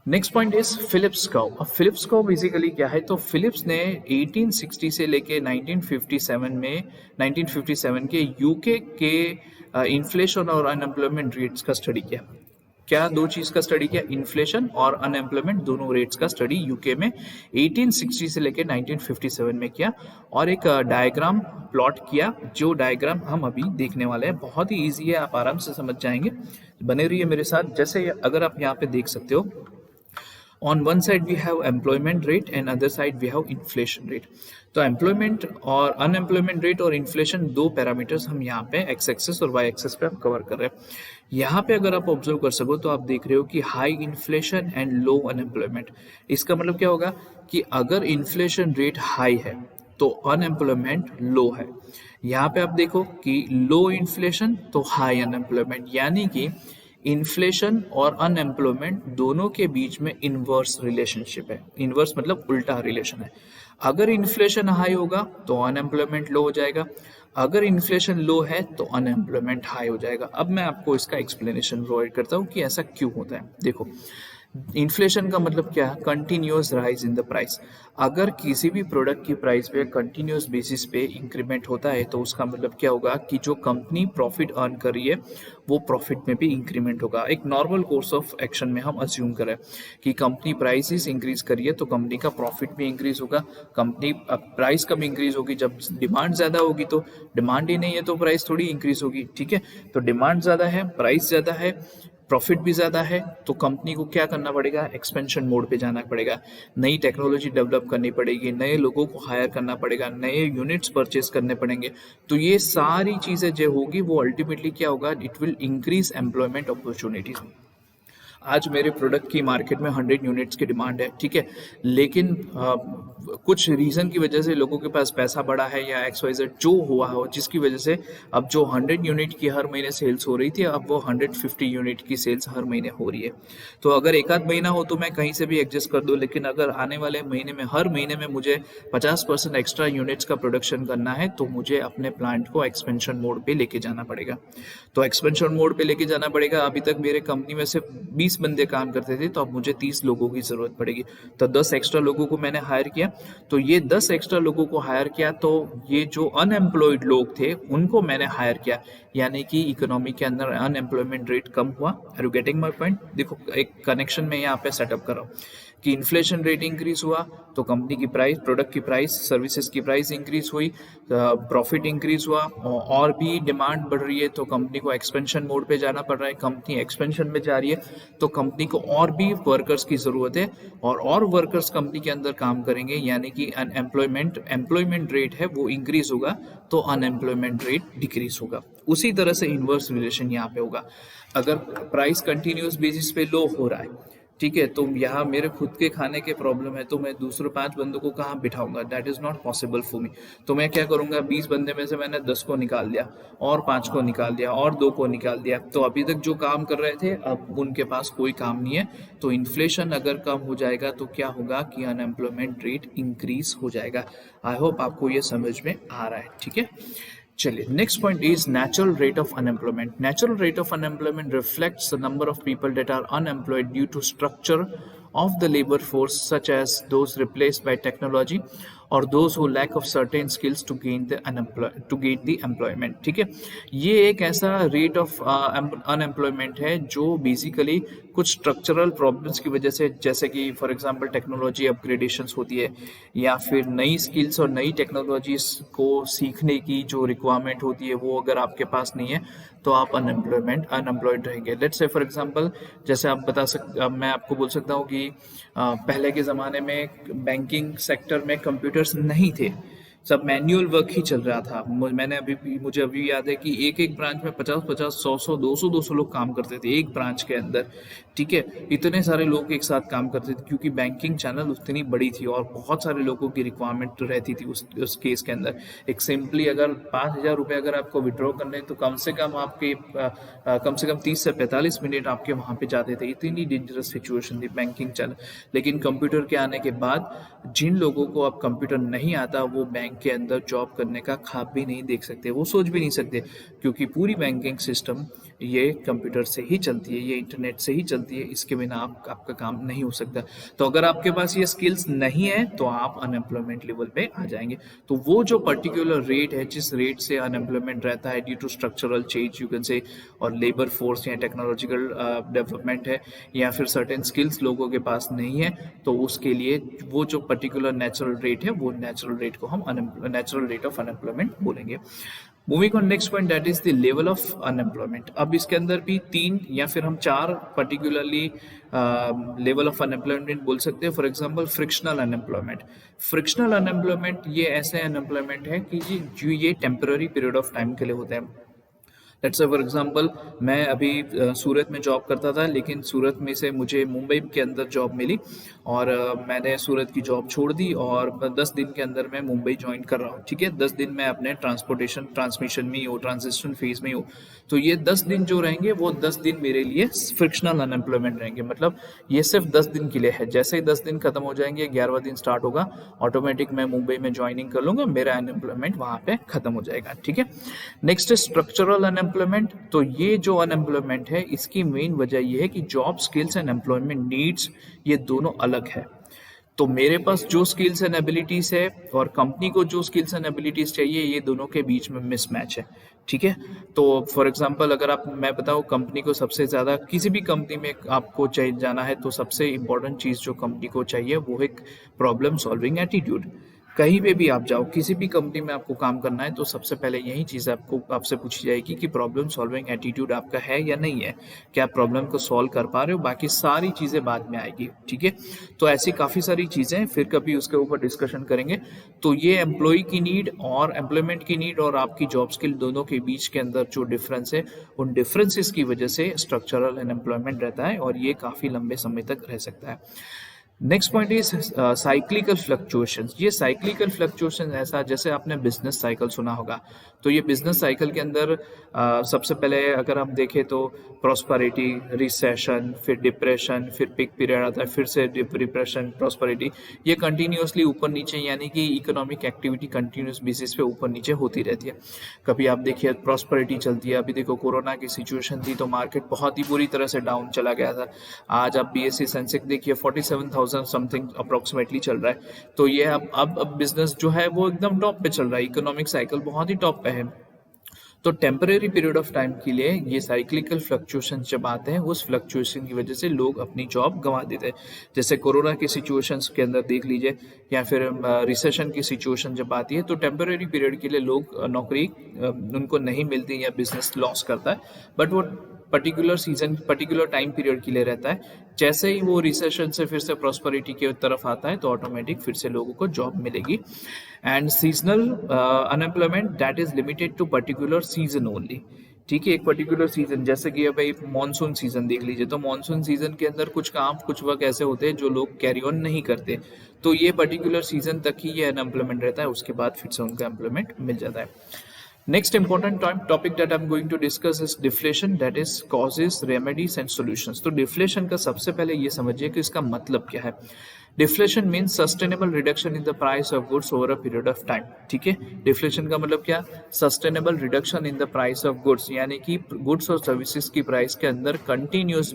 Next point is Phillips curve. अब Phillips curve basically क्या है, तो फिलिप्स ने 1860 से लेके 1957 के यूके के इन्फ्लेशन और अनएम्प्लॉयमेंट रेट्स का स्टडी किया। क्या दो चीज का स्टडी किया, इन्फ्लेशन और अनएम्प्लॉयमेंट दोनों रेट्स का स्टडी यूके में 1860 से लेके 1957 में किया, और एक डायग्राम प्लॉट किया, जो डायग्राम हम अभी देखने वाले हैं। बहुत ही इजी है, आप आराम से समझ जाएंगे, बने रहिए मेरे साथ। जैसे अगर आप यहाँ पे देख सकते हो, on one side we have employment rate and other side we have inflation rate। तो एम्प्लॉयमेंट और अनएम्प्लॉयमेंट रेट और इन्फ्लेशन दो पैरामीटर्स हम यहाँ पे एक्स एक्सेस और वाई एक्सेस पे हम कवर कर रहे हैं। यहाँ पे अगर आप ऑब्जर्व कर सको तो आप देख रहे हो कि high inflation and low unemployment. इसका मतलब क्या होगा कि अगर इन्फ्लेशन रेट हाई है तो अनएम्प्लॉयमेंट लो है। यहाँ पे आप देखो कि लो इन्फ्लेशन तो हाई अनएम्प्लॉयमेंट, यानी कि इन्फ्लेशन और अनएम्प्लॉयमेंट दोनों के बीच में इनवर्स रिलेशनशिप है। इनवर्स मतलब उल्टा रिलेशन है। अगर इन्फ्लेशन हाई होगा तो अनएम्प्लॉयमेंट लो हो जाएगा, अगर इन्फ्लेशन लो है तो अनएम्प्लॉयमेंट हाई हो जाएगा। अब मैं आपको इसका एक्सप्लेनेशन प्रोवाइड करता हूँ कि ऐसा क्यों होता है। देखो, इन्फ्लेशन का मतलब क्या है, continuous rise in the price. अगर किसी भी प्रोडक्ट की प्राइस पे कंटिन्यूअस बेसिस पे इंक्रीमेंट होता है तो उसका मतलब क्या होगा कि जो कंपनी प्रॉफिट अर्न कर रही है वो प्रॉफिट में भी इंक्रीमेंट होगा। एक नॉर्मल कोर्स ऑफ एक्शन में हम अज्यूम करें कि कंपनी प्राइसेस इंक्रीज करिए तो कंपनी का प्रॉफिट भी इंक्रीज होगा। कंपनी प्राइस कब इंक्रीज होगी, जब डिमांड ज्यादा होगी। तो डिमांड ही नहीं है तो प्राइस थोड़ी इंक्रीज होगी, ठीक है। तो डिमांड ज्यादा है, प्राइस ज्यादा है, प्रॉफिट भी ज़्यादा है, तो कंपनी को क्या करना पड़ेगा, एक्सपेंशन मोड पे जाना पड़ेगा। नई टेक्नोलॉजी डेवलप करनी पड़ेगी, नए लोगों को हायर करना पड़ेगा, नए यूनिट्स परचेज करने पड़ेंगे। तो ये सारी चीज़ें जो होगी वो अल्टीमेटली क्या होगा, it will increase employment opportunities. आज मेरे प्रोडक्ट की मार्केट में 100 यूनिट्स की डिमांड है, ठीक है, लेकिन कुछ रीज़न की वजह से लोगों के पास पैसा बढ़ा है या XYZ जो हुआ हो, जिसकी वजह से अब जो 100 यूनिट की हर महीने सेल्स हो रही थी अब वो 150 यूनिट की सेल्स हर महीने हो रही है। तो अगर एक आध महीना हो तो मैं कहीं से भी एडजस्ट कर दूं, लेकिन अगर आने वाले महीने में हर महीने में मुझे 50% एक्स्ट्रा यूनिट्स का प्रोडक्शन करना है तो मुझे अपने प्लांट को एक्सपेंशन मोड पे लेके जाना पड़ेगा। तो एक्सपेंशन मोड पे लेके जाना पड़ेगा। अभी तक मेरे कंपनी में सिर्फ 20 बंदे काम करते थे, तो अब मुझे 30 लोगों की जरूरत पड़ेगी। तो 10 एक्स्ट्रा लोगों को मैंने हायर किया। तो ये 10 एक्स्ट्रा लोगों को हायर किया तो ये जो अनएम्प्लॉयड लोग थे उनको मैंने हायर किया, यानी कि इकोनॉमी के अंदर अनएम्प्लॉयमेंट रेट कम हुआ। Are you getting my point? देखो, एक कनेक्शन में यहाँ पे सेटअप कर रहा हूँ कि इन्फ्लेशन रेट इंक्रीज हुआ तो कंपनी की प्राइस, प्रोडक्ट की प्राइस, सर्विसेज की प्राइस इंक्रीज हुई, प्रॉफिट इंक्रीज हुआ, और भी डिमांड बढ़ रही है तो कंपनी को एक्सपेंशन मोड पे जाना पड़ रहा है। कंपनी एक्सपेंशन में जा रही है तो कंपनी को और भी वर्कर्स की जरूरत है, और वर्कर्स कंपनी के अंदर काम करेंगे, यानी कि एम्प्लॉयमेंट रेट है वो इंक्रीज होगा तो अनएम्प्लॉयमेंट रेट डिक्रीज होगा। उसी तरह से इनवर्स रिलेशन यहाँ पे होगा। अगर प्राइस कंटिन्यूस बेसिस पे लो हो रहा है, ठीक है, तो यहाँ मेरे खुद के खाने के प्रॉब्लम है तो मैं दूसरे 5 बंदों को कहाँ बिठाऊंगा, that is not possible for me. तो मैं क्या करूंगा, 20 बंदे में से मैंने 10 को निकाल दिया और 5 को निकाल दिया और 2 को निकाल दिया। तो अभी तक जो काम कर रहे थे अब उनके पास कोई काम नहीं है। तो इन्फ्लेशन अगर कम हो जाएगा तो क्या होगा कि अनएम्प्लॉयमेंट रेट इंक्रीज हो जाएगा। आई होप आपको ये समझ में आ रहा है, ठीक है। चलिए, next point is natural rate of unemployment. Natural rate of unemployment reflects the number of people that are unemployed due to structure of the labor force, such as those replaced by technology or those who lack of certain skills to gain the employment। ठीक है, ये एक ऐसा rate of unemployment है जो basically कुछ structural problems की वजह से, जैसे कि फॉर एग्जांपल टेक्नोलॉजी अपग्रेडेशंस होती है या फिर नई स्किल्स और नई टेक्नोलॉजीज को सीखने की जो रिक्वायरमेंट होती है वो अगर आपके पास नहीं है तो आप अनएम्प्लॉयड रहेंगे। लेट्स से फॉर एग्जांपल, जैसे मैं आपको बोल सकता हूँ कि पहले के ज़माने में बैंकिंग सेक्टर में कंप्यूटर्स नहीं थे, सब मैन्युअल वर्क ही चल रहा था। मुझे अभी याद है कि एक ब्रांच में 50-50, 100-100, 200-200 लोग काम करते थे एक ब्रांच के अंदर, ठीक है। इतने सारे लोग एक साथ काम करते थे क्योंकि बैंकिंग चैनल उतनी बड़ी थी और बहुत सारे लोगों की रिक्वायरमेंट रहती थी उस केस के अंदर। एक सिंपली अगर 5,000 रुपये अगर आपको विड्रॉ करने तो कम से कम 30 से 45 मिनट आपके वहाँ पे जाते थे। इतनी डेंजरस सिचुएशन थी बैंकिंग चैनल। लेकिन कंप्यूटर के आने के बाद जिन लोगों को अब कंप्यूटर नहीं आता वो बैंक बैंक के अंदर जॉब करने का ख्वाब भी नहीं देख सकते, वो सोच भी नहीं सकते, क्योंकि पूरी बैंकिंग सिस्टम ये कंप्यूटर से ही चलती है, ये इंटरनेट से ही चलती है, इसके बिना आपका काम नहीं हो सकता। तो अगर आपके पास ये स्किल्स नहीं है तो आप अनएम्प्लॉयमेंट लेवल पे आ जाएंगे। तो वो जो पर्टिकुलर रेट है, जिस रेट से अनएम्प्लॉयमेंट रहता है due to structural change you can say, और लेबर फोर्स या टेक्नोलॉजिकल डेवलपमेंट है, या फिर सर्टेन स्किल्स लोगों के पास नहीं है, तो उसके लिए वो जो पर्टिकुलर नेचुरल रेट है, वो नेचुरल रेट को हम नेचुरल रेट ऑफ अनएम्प्लॉयमेंट बोलेंगे। Moving on next point, that is the level of unemployment. अब इसके अंदर भी 3 या फिर हम 4 पर्टिकुलरली लेवल ऑफ अनएम्प्लॉयमेंट बोल सकते हैं। For example frictional unemployment. Frictional unemployment ये ऐसे अनएम्प्लॉयमेंट है कि जो ये टेम्पररी पीरियड ऑफ टाइम के लिए होते हैं। लेट्स से फॉर एग्जांपल मैं अभी सूरत में जॉब करता था, लेकिन सूरत में से मुझे मुंबई के अंदर जॉब मिली, और मैंने सूरत की जॉब छोड़ दी और 10 दिन के अंदर मैं मुंबई ज्वाइन कर रहा हूँ। ठीक है, 10 दिन मैं अपने ट्रांसमिशन में ही हूँ, ट्रांजिशन फेज में ही हूँ। तो ये 10 दिन जो रहेंगे वो 10 दिन मेरे लिए फ्रिक्शनल अनएम्प्लॉयमेंट रहेंगे। मतलब ये सिर्फ 10 दिन के लिए है। जैसे ही 10 दिन खत्म हो जाएंगे, 11वां दिन स्टार्ट होगा, ऑटोमेटिक मैं मुंबई में ज्वाइनिंग कर लूंगा, मेरा अनएम्प्लॉयमेंट वहां पे खत्म हो जाएगा। ठीक है, नेक्स्ट स्ट्रक्चरल अनएम्प्लॉयमेंट। तो ये जो अनएम्प्लॉयमेंट है, इसकी मेन वजह ये है कि job skills and employment needs ये दोनों अलग है। तो मेरे पास जो स्किल्स एंड एबिलिटीज है और कंपनी को जो स्किल्स एंड एबिलिटीज चाहिए, ये दोनों के बीच में मिसमैच है। ठीक है, तो फॉर एग्जांपल अगर मैं बताऊं कंपनी को सबसे ज़्यादा, किसी भी कंपनी में आपको चाहिए जाना है तो सबसे इंपॉर्टेंट चीज़ जो कंपनी को चाहिए वो एक प्रॉब्लम सॉल्विंग एटीट्यूड। कहीं पे भी आप जाओ, किसी भी कंपनी में आपको काम करना है तो सबसे पहले यही चीज़ आपसे पूछी जाएगी कि प्रॉब्लम सॉल्विंग एटीट्यूड आपका है या नहीं है, क्या आप प्रॉब्लम को सॉल्व कर पा रहे हो। बाकी सारी चीज़ें बाद में आएगी। ठीक है, तो ऐसी काफ़ी सारी चीज़ें फिर कभी उसके ऊपर डिस्कशन करेंगे। तो ये एम्प्लॉय की नीड और एम्प्लॉयमेंट की नीड और आपकी जॉब स्किल दोनों के बीच के अंदर जो डिफरेंस है, उन डिफरेंसेस की वजह से स्ट्रक्चरल अनएम्प्लॉयमेंट रहता है, और ये काफ़ी लंबे समय तक रह सकता है। Next point is cyclical fluctuations. ये साइक्लिकल फ्लक्चुएशन ऐसा, जैसे आपने बिजनेस साइकिल सुना होगा, तो ये बिजनेस साइकिल के अंदर सबसे पहले अगर हम देखें तो प्रॉस्पेरिटी, रिसेशन, फिर डिप्रेशन, फिर पिक पीरियड आता है, फिर से डिप्रेशन, प्रॉस्पेरिटी, ये कंटिन्यूसली ऊपर नीचे, यानी कि इकोनॉमिक एक्टिविटी कंटिन्यूस बेसिस पे ऊपर नीचे होती रहती है। कभी आप देखिए प्रॉस्पेरिटी चलती है, अभी देखो कोरोना की सिचुएशन थी तो मार्केट बहुत ही बुरी तरह से डाउन चला गया था। आज आप BSE सेंसेक्स देखिए 47,000 समथिंग अप्रोक्सीमेटली चल रहा है। तो ये अब बिजनेस जो है वो एकदम टॉप पे चल रहा है, इकोनॉमिक साइकिल बहुत ही टॉप पे है। तो टेम्परेरी पीरियड ऑफ टाइम के लिए ये साइक्लिकल फ्लक्चुएशन जब आते हैं, उस फ्लक्चुएशन की वजह से लोग अपनी जॉब गंवा देते हैं। जैसे कोरोना के सिचुएशंस के अंदर देख लीजिए, या फिर रिसेशन की सिचुएशन जब आती है, तो टेम्परेरी पीरियड के लिए लोग नौकरी उनको नहीं मिलती या बिजनेस लॉस करता है, बट वो particular season, particular time period के लिए रहता है। जैसे ही वो रिसेशन से फिर से प्रॉस्पेरिटी की तरफ आता है तो ऑटोमेटिक फिर से लोगों को जॉब मिलेगी। And seasonal unemployment, that is limited to particular season only. ठीक है, एक पर्टिकुलर सीजन, जैसे कि अब मानसून सीजन देख लीजिए, तो मानसून सीजन के अंदर कुछ काम, कुछ वर्क ऐसे होते हैं जो लोग कैरी ऑन नहीं करते, तो ये पर्टिकुलर सीजन तक ही ये अनएम्प्लॉयमेंट रहता है, उसके बाद फिर से उनको एम्प्लॉयमेंट मिल जाता है। Next important topic that I'm going to discuss is deflation, that is causes, remedies and solutions. तो deflation का सबसे पहले ये समझिए कि इसका मतलब क्या है। Deflation means sustainable reduction in the price of goods over a period of time. ठीक है, deflation का मतलब क्या? Sustainable reduction in the price of goods, यानी कि goods और services की प्राइस के अंदर continuous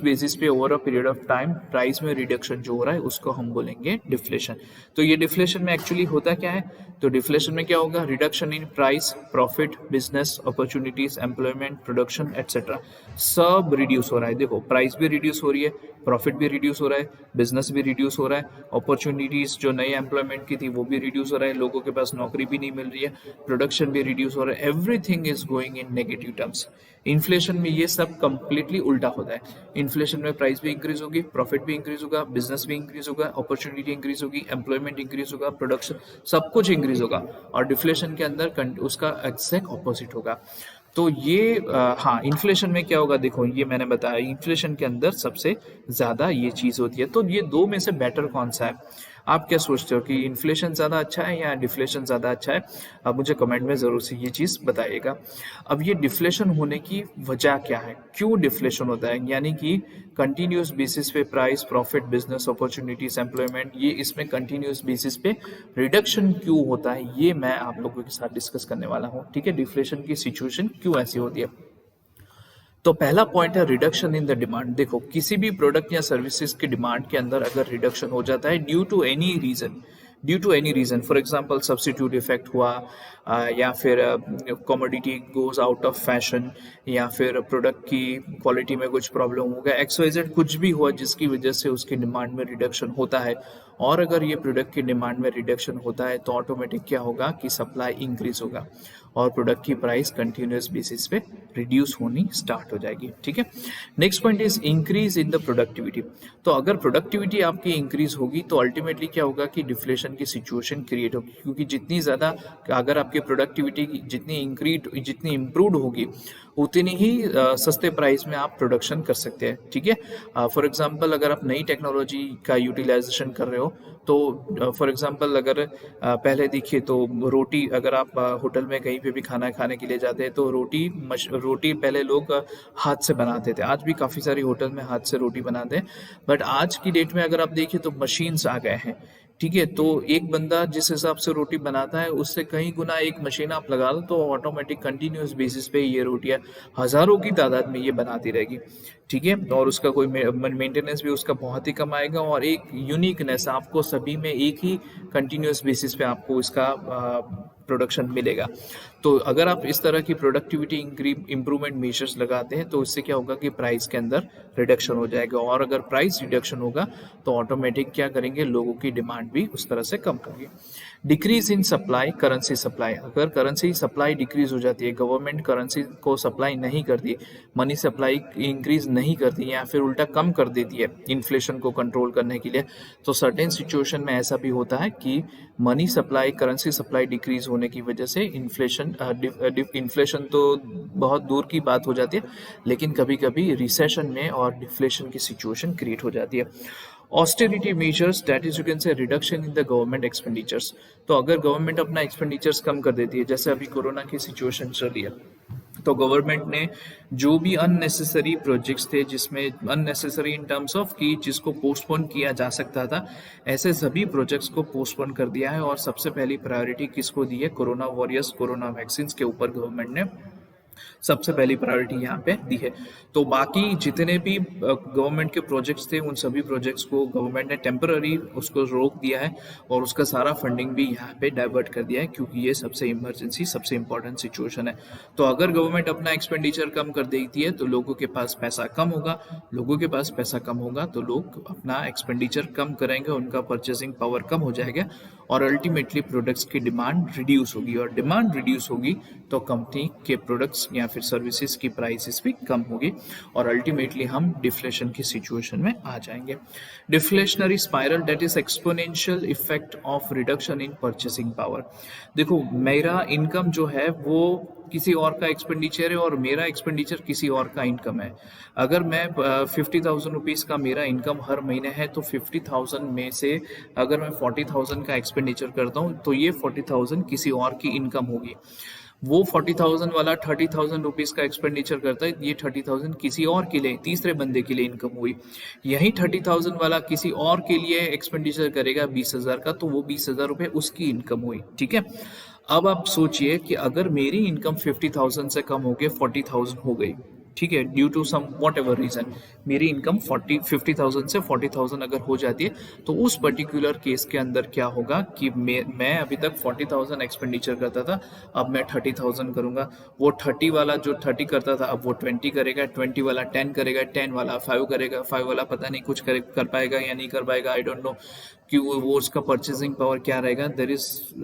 बेसिस पे over a period of time price में रिडक्शन जो हो रहा है उसको हम बोलेंगे डिफ्लेशन। तो ये डिफ्लेशन में एक्चुअली होता क्या है? तो डिफ्लेशन में क्या होगा? Reduction in price, profit, business opportunities, employment, production etcetera सब रिड्यूस हो रहा है। देखो, प्राइस भी रिड्यूस हो रही है, प्रॉफिट भी रिड्यूस हो रहा है, बिजनेस भी रिड्यूस हो रहा है, अपॉर्चुनिटीज जो नई एम्प्लॉयमेंट की थी वो भी रिड्यूस हो रहा है, लोगों के पास नौकरी भी नहीं मिल रही है, प्रोडक्शन भी रिड्यूस हो रहा है, everything is going in negative terms. Inflation में ये सब कंप्लीटली उल्टा होता है। इन्फ्लेशन में प्राइस भी इंक्रीज होगी, प्रॉफिट भी इंक्रीज होगा, बिजनेस भी इंक्रीज होगा, अपॉर्चुनिटी इंक्रीज होगी, एम्प्लॉयमेंट इंक्रीज होगा, प्रोडक्शन सब कुछ इंक्रीज होगा। और डिफ्लेशन के अंदर उसका एग्जैक्ट ऑपोजिट होगा। तो ये हाँ, इन्फ्लेशन में क्या होगा? देखो, ये मैंने बताया, इन्फ्लेशन के अंदर सबसे ज्यादा ये चीज होती है। तो ये दो में से बेटर कौन सा है? आप क्या सोचते हो कि इन्फ्लेशन ज़्यादा अच्छा है या डिफ्लेशन ज़्यादा अच्छा है? आप मुझे कमेंट में ज़रूर से ये चीज़ बताइएगा। अब ये डिफ्लेशन होने की वजह क्या है? क्यों डिफ्लेशन होता है? यानी कि कंटिन्यूस बेसिस पे price, profit, business opportunities, employment, ये इसमें कंटिन्यूस बेसिस पे रिडक्शन क्यों होता है, ये मैं आप लोगों के साथ डिस्कस करने वाला हूँ। ठीक है, डिफ्लेशन की सिचुएशन क्यों ऐसी होती है। तो पहला पॉइंट है रिडक्शन इन द डिमांड। देखो, किसी भी प्रोडक्ट या सर्विसेज की डिमांड के अंदर अगर रिडक्शन हो जाता है due to any reason, for example substitute effect हुआ, या फिर commodity goes out of fashion, या फिर प्रोडक्ट की क्वालिटी में कुछ प्रॉब्लम हो गया, XYZ कुछ भी हुआ जिसकी वजह से उसकी डिमांड में रिडक्शन होता है, और अगर ये प्रोडक्ट की डिमांड में रिडक्शन होता है तो ऑटोमेटिक क्या होगा कि सप्लाई इंक्रीज होगा और प्रोडक्ट की प्राइस कंटिन्यूस बेसिस पे रिड्यूस होनी स्टार्ट हो जाएगी। ठीक है, next point is increase in the productivity. तो अगर प्रोडक्टिविटी आपकी इंक्रीज होगी तो अल्टीमेटली क्या होगा कि डिफ्लेशन की सिचुएशन क्रिएट होगी, क्योंकि जितनी ज़्यादा अगर आपकी प्रोडक्टिविटी जितनी इंप्रूव होगी उतनी ही सस्ते प्राइस में आप प्रोडक्शन कर सकते हैं। ठीक है, फॉर एग्जांपल अगर आप नई टेक्नोलॉजी का यूटिलाइजेशन कर रहे हो तो फॉर एग्जांपल अगर पहले देखिए तो रोटी, अगर आप होटल में कहीं पे भी खाना खाने के लिए जाते हैं तो रोटी पहले लोग हाथ से बनाते थे। आज भी काफ़ी सारी होटल में हाथ से रोटी बनाते हैं, बट आज की डेट में अगर आप देखिए तो मशीन्स आ गए हैं। ठीक है, तो एक बंदा जिस हिसाब से रोटी बनाता है उससे कहीं गुना एक मशीन आप लगा दो तो ऑटोमेटिक कंटिन्यूस बेसिस पे ये रोटियां हजारों की तादाद में ये बनाती रहेगी। ठीक है, और उसका कोई मेंटेनेंस भी उसका बहुत ही कम आएगा, और एक यूनिकनेस आपको सभी में एक ही कंटिन्यूस बेसिस पे आपको इसका प्रोडक्शन मिलेगा। तो अगर आप इस तरह की प्रोडक्टिविटी इंप्रूवमेंट मेजर्स लगाते हैं तो इससे क्या होगा कि प्राइस के अंदर रिडक्शन हो जाएगा, और अगर प्राइस रिडक्शन होगा तो ऑटोमेटिक क्या करेंगे, लोगों की डिमांड भी उस तरह से कम होगी। Decrease in supply, currency supply, अगर करेंसी सप्लाई डिक्रीज हो जाती है, गवर्नमेंट करेंसी को सप्लाई नहीं करती, मनी सप्लाई इंक्रीज नहीं करती या फिर उल्टा कम कर देती है इन्फ्लेशन को कंट्रोल करने के लिए, तो सर्टेन सिचुएशन में ऐसा भी होता है कि money supply, currency supply decrease होने की वजह से इन्फ्लेशन तो बहुत दूर की बात हो जाती है, लेकिन कभी कभी रिसेशन में और डिफ्लेशन की सिचुएशन क्रिएट हो जाती है। Austerity measures, that is you can से reduction in the government expenditures. तो अगर गवर्नमेंट अपना एक्सपेंडिचर्स कम कर देती है, जैसे अभी कोरोना की सिचुएशन चल रही है, तो गवर्नमेंट ने जो भी अननेसेसरी प्रोजेक्ट्स थे, जिसमें अननेसेसरी इन टर्म्स ऑफ कि जिसको पोस्टपोन किया जा सकता था, ऐसे सभी प्रोजेक्ट्स को पोस्टपोन कर दिया है, और सबसे पहली प्रायोरिटी किसको दी है, कोरोना वॉरियर्स, कोरोना वैक्सीन के ऊपर गवर्नमेंट ने सबसे पहली प्रायोरिटी यहाँ पे दी है। तो बाकी जितने भी गवर्नमेंट के प्रोजेक्ट्स थे उन सभी प्रोजेक्ट्स को गवर्नमेंट ने टेम्पररी उसको रोक दिया है, और उसका सारा फंडिंग भी यहाँ पे डाइवर्ट कर दिया है, क्योंकि ये सबसे इमरजेंसी, सबसे इंपॉर्टेंट सिचुएशन है। तो अगर गवर्नमेंट अपना एक्सपेंडिचर कम कर देती है तो लोगों के पास पैसा कम होगा, लोगों के पास पैसा कम होगा तो लोग अपना एक्सपेंडिचर कम करेंगे, उनका परचेसिंग पावर कम हो जाएगा, और अल्टीमेटली प्रोडक्ट्स की डिमांड रिड्यूस होगी, और डिमांड रिड्यूस होगी तो कंपनी के प्रोडक्ट्स या फिर सर्विसेज की प्राइसेस भी कम होगी, और अल्टीमेटली हम डिफ्लेशन की सिचुएशन में आ जाएंगे। Deflationary spiral, that is exponential effect of reduction in purchasing power. देखो, मेरा इनकम जो है वो किसी और का एक्सपेंडिचर है और मेरा एक्सपेंडिचर किसी और का इनकम है। अगर मैं 50,000 रुपीज़ का मेरा इनकम हर महीने है तो 50,000 में से अगर मैं 40,000 का एक्सपेंडिचर करता हूँ तो ये 40,000 किसी और की इनकम होगी। वो 40,000 वाला 30,000 रुपीज़ का एक्सपेंडिचर करता है, ये 30,000 किसी और के लिए, तीसरे बंदे के लिए इनकम हुई। यही 30,000 वाला किसी और के लिए एक्सपेंडिचर करेगा 20,000 का, तो वो 20,000 रुपये उसकी इनकम हुई। ठीक है, अब आप सोचिए कि अगर मेरी इनकम 50,000 से कम होकर 40,000 हो गई, ठीक है, due to some whatever reason मेरी इनकम 50,000 से 40,000 अगर हो जाती है, तो उस पर्टिकुलर केस के अंदर क्या होगा कि मैं अभी तक 40,000 एक्सपेंडिचर करता था, अब मैं 30,000 करूंगा। वो 30 वाला जो 30 करता था अब वो 20 करेगा, 20 वाला 10 करेगा, 10 वाला 5 करेगा, 5 वाला पता नहीं कुछ कर पाएगा या नहीं कर पाएगा, आई डोंट नो कि वो उसका परचेसिंग पावर क्या रहेगा,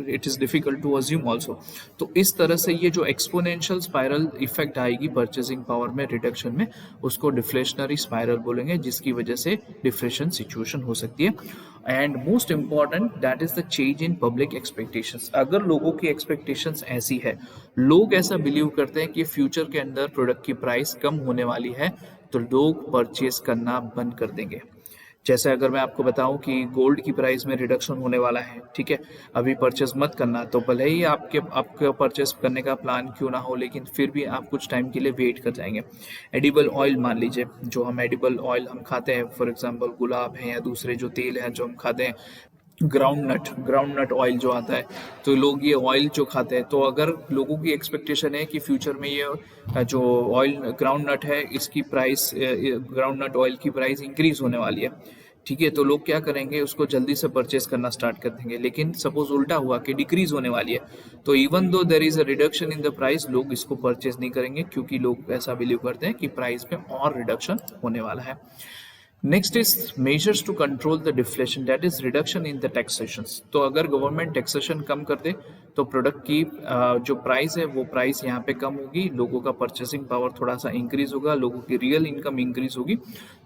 it is difficult to assume also. तो इस तरह से ये जो एक्सपोनेंशियल स्पाइरल इफेक्ट आएगी परचेसिंग पावर में रिडक्शन में, उसको डिफ्लेशनरी स्पाइरल बोलेंगे, जिसकी वजह से डिफ्लेशन सिचुएशन हो सकती है। And most important, that is the change in public expectations. अगर लोगों की एक्सपेक्टेशंस ऐसी है, लोग ऐसा बिलीव करते हैं कि फ्यूचर के अंदर प्रोडक्ट की प्राइस कम होने वाली है, तो लोग परचेज करना बंद कर देंगे। जैसे अगर मैं आपको बताऊं कि गोल्ड की प्राइस में रिडक्शन होने वाला है, ठीक है, अभी परचेस मत करना, तो भले ही आपके परचेस करने का प्लान क्यों ना हो, लेकिन फिर भी आप कुछ टाइम के लिए वेट कर जाएंगे। एडिबल ऑयल मान लीजिए, जो हम एडिबल ऑयल हम खाते हैं, फॉर एग्जांपल गुलाब है या दूसरे जो तेल हैं जो हम खाते हैं, ग्राउंड नट ऑयल जो आता है, तो लोग ये ऑयल जो खाते हैं, तो अगर लोगों की एक्सपेक्टेशन है कि फ्यूचर में ये जो ऑयल ग्राउंड नट है इसकी प्राइस, ग्राउंड नट ऑयल की प्राइस इंक्रीज होने वाली है, ठीक है, तो लोग क्या करेंगे, उसको जल्दी से परचेस करना स्टार्ट कर देंगे। लेकिन सपोज उल्टा हुआ कि डिक्रीज होने वाली है, तो even though there is a reduction in the price, लोग इसको परचेस नहीं करेंगे, क्योंकि लोग ऐसा बिलीव करते हैं कि प्राइस में और रिडक्शन होने वाला है। Next is measures to control the deflation, that is reduction in the taxations. तो अगर गवर्नमेंट टैक्सेशन कम कर दे तो प्रोडक्ट की जो प्राइस है वो प्राइस यहाँ पे कम होगी, लोगों का परचेसिंग पावर थोड़ा सा इंक्रीज होगा, लोगों की रियल इनकम इंक्रीज होगी,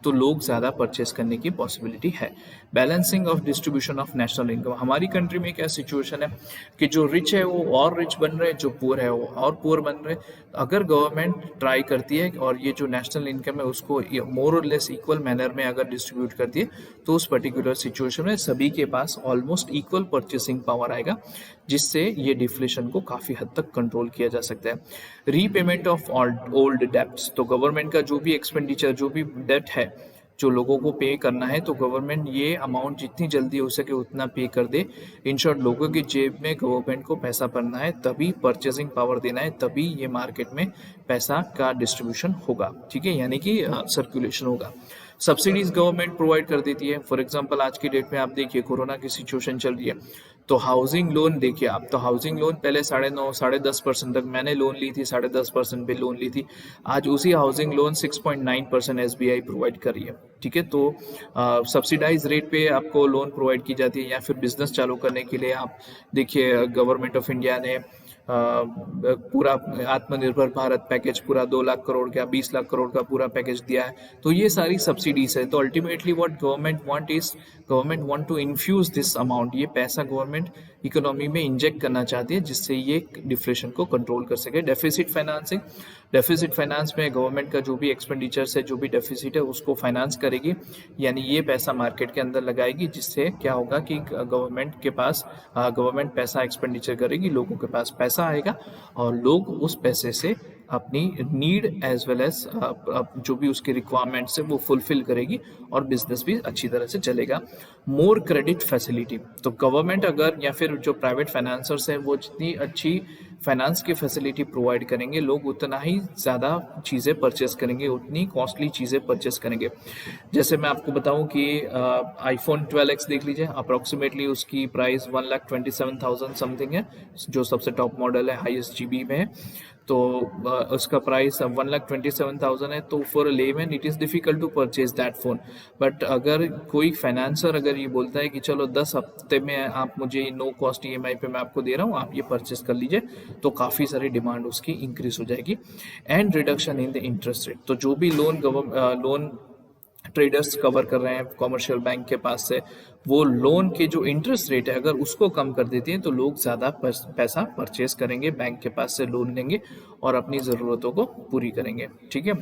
तो लोग ज़्यादा परचेस करने की पॉसिबिलिटी है। Balancing of distribution of national income, हमारी कंट्री में क्या सिचुएशन है कि जो रिच है वो और रिच बन रहे हैं, जो पुअर है वो और पुअर बन रहे हैं। अगर गवर्नमेंट ट्राई करती है और ये जो नेशनल इनकम है उसको मोर और लेस इक्वल मैनर में अगर डिस्ट्रीब्यूट करती है, तो उस पर्टिकुलर सिचुएशन में सभी के पास ऑलमोस्ट इक्वल परचेसिंग पावर आएगा, जिससे ये डिफ्लेशन को काफ़ी हद तक कंट्रोल किया जा सकता है। रीपेमेंट ऑफ ओल्ड डेब्ट्स, तो गवर्नमेंट का जो भी एक्सपेंडिचर, जो भी डेट है जो लोगों को पे करना है, तो गवर्नमेंट ये अमाउंट जितनी जल्दी हो सके उतना पे कर दे। इन शॉर्ट, लोगों की जेब में गवर्नमेंट को पैसा भरना है, तभी परचेसिंग पावर देना है, तभी ये मार्केट में पैसा का डिस्ट्रीब्यूशन होगा, ठीक है, यानी कि सर्कुलेशन होगा। सब्सिडीज गवर्नमेंट प्रोवाइड कर देती है। फॉर एग्जांपल आज की डेट में आप देखिए कोरोना की सिचुएशन चल रही है, तो हाउसिंग लोन देखिए आप, तो हाउसिंग लोन पहले 9.5 10.5% तक मैंने लोन ली थी, 10.5% पे लोन ली थी, आज उसी हाउसिंग लोन 6.9% एसबीआई प्रोवाइड कर रही है, ठीक है। तो सब्सिडाइज रेट पे आपको लोन प्रोवाइड की जाती है। या फिर बिजनेस चालू करने के लिए आप देखिए गवर्नमेंट ऑफ इंडिया ने पूरा आत्मनिर्भर भारत पैकेज पूरा 2 लाख करोड़ का, 20 लाख करोड़ का पूरा पैकेज दिया है, तो ये सारी सब्सिडीज है। तो ultimately what government want to infuse this amount, ये पैसा गवर्नमेंट इकोनॉमी में इंजेक्ट करना चाहती है, जिससे ये डिफ्लेशन को कंट्रोल कर सके। डेफिसिट फाइनेंसिंग, डेफिसिट फाइनेंस में गवर्नमेंट का जो भी एक्सपेंडिचर्स है, जो भी डेफिसिट है, उसको फाइनेंस करेगी, यानी ये पैसा मार्केट के अंदर लगाएगी, जिससे क्या होगा कि गवर्नमेंट पैसा एक्सपेंडिचर करेगी, लोगों के पास पैसा आएगा और लोग उस पैसे से अपनी नीड एज वेल एज जो भी उसकी रिक्वायरमेंट्स है वो फुलफिल करेगी और बिजनेस भी अच्छी तरह से चलेगा। मोर क्रेडिट फैसिलिटी, तो गवर्नमेंट अगर या फिर जो प्राइवेट फाइनेंसर्स हैं वो जितनी अच्छी फाइनेंस की फैसिलिटी प्रोवाइड करेंगे, लोग उतना ही ज़्यादा चीज़ें परचेस करेंगे, उतनी कॉस्टली चीज़ें परचेस करेंगे। जैसे मैं आपको बताऊं कि आईफोन 12X देख लीजिए, अप्रॉक्सीमेटली उसकी प्राइस 1,27,000 समथिंग है, जो सबसे टॉप मॉडल है, हाईएस्ट जीबी में है, तो उसका प्राइस 1,27,000 है। तो for layman it is difficult to purchase that phone. But अगर कोई फाइनेंसर अगर ये बोलता है कि चलो 10 हफ्ते में आप मुझे नो कॉस्ट ईएमआई पे मैं आपको दे रहा हूँ, आप ये परचेस कर लीजिए, तो काफ़ी सारी डिमांड उसकी इंक्रीज हो जाएगी। And reduction in the interest rate, तो जो भी लोन ट्रेडर्स कवर कर रहे हैं कॉमर्शियल बैंक के पास से, वो लोन के जो इंटरेस्ट रेट है अगर उसको कम कर देती हैं, तो लोग ज़्यादा पैसा परचेस करेंगे, बैंक के पास से लोन लेंगे और अपनी ज़रूरतों को पूरी करेंगे, ठीक है।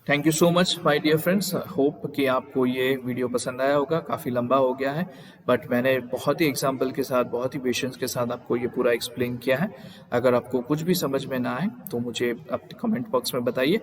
Thank you so much my dear friends, hope कि आपको ये वीडियो पसंद आया होगा। काफ़ी लंबा हो गया है, बट मैंने बहुत ही एग्जाम्पल के साथ, बहुत ही पेशेंस के साथ आपको ये पूरा एक्सप्लेन किया है। अगर आपको कुछ भी समझ में ना आए तो मुझे अपने कमेंट बॉक्स में बताइए।